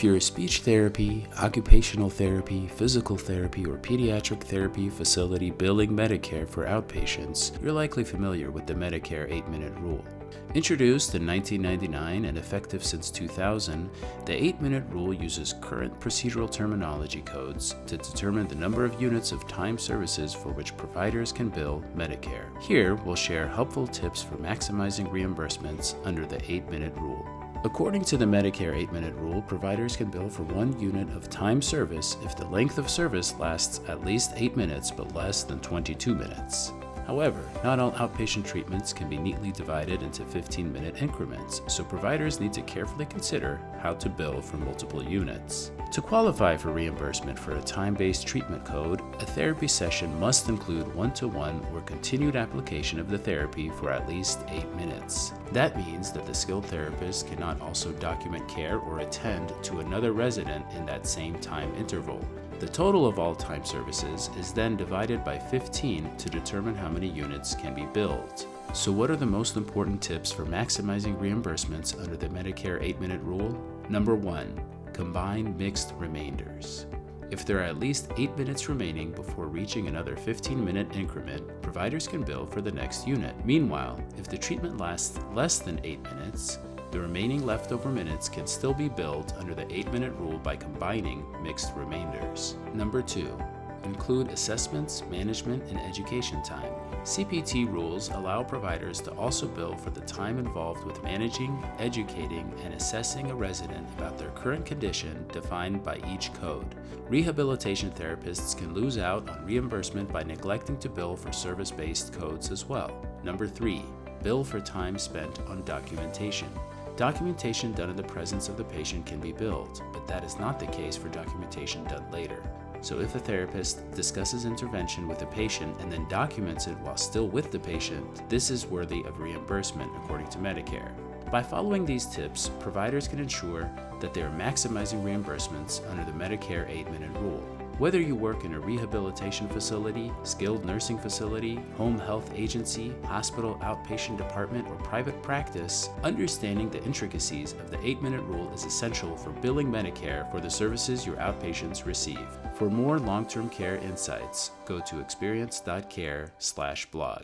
If you're a speech therapy, occupational therapy, physical therapy, or pediatric therapy facility billing Medicare for outpatients, you're likely familiar with the Medicare 8-minute rule. Introduced in 1999 and effective since 2000, the 8-minute rule uses current procedural terminology codes to determine the number of units of time services for which providers can bill Medicare. Here, we'll share helpful tips for maximizing reimbursements under the 8-minute rule. According to the Medicare 8-minute rule, providers can bill for 1 unit of time service if the length of service lasts at least 8 minutes but less than 22 minutes. However, not all outpatient treatments can be neatly divided into 15-minute increments, so providers need to carefully consider how to bill for multiple units. To qualify for reimbursement for a time-based treatment code, a therapy session must include one-to-one or continued application of the therapy for at least 8 minutes. That means that the skilled therapist cannot also document care or attend to another resident in that same time interval. The total of all time services is then divided by 15 to determine how many units can be billed. So what are the most important tips for maximizing reimbursements under the Medicare 8-minute rule? Number 1. Combine mixed remainders. If there are at least 8 minutes remaining before reaching another 15-minute increment, providers can bill for the next unit. Meanwhile, if the treatment lasts less than 8 minutes, the remaining leftover minutes can still be billed under the 8-minute rule by combining mixed remainders. Number 2. Include assessments, management, and education time. CPT rules allow providers to also bill for the time involved with managing, educating, and assessing a resident about their current condition defined by each code. Rehabilitation therapists can lose out on reimbursement by neglecting to bill for service-based codes as well. Number 3. Bill for time spent on documentation. Documentation done in the presence of the patient can be billed, but that is not the case for documentation done later. So if a therapist discusses intervention with a patient and then documents it while still with the patient, this is worthy of reimbursement according to Medicare. By following these tips, providers can ensure that they are maximizing reimbursements under the Medicare 8-minute rule. Whether you work in a rehabilitation facility, skilled nursing facility, home health agency, hospital outpatient department, or private practice, understanding the intricacies of the 8-minute rule is essential for billing Medicare for the services your outpatients receive. For more long-term care insights, go to experience.care/blog.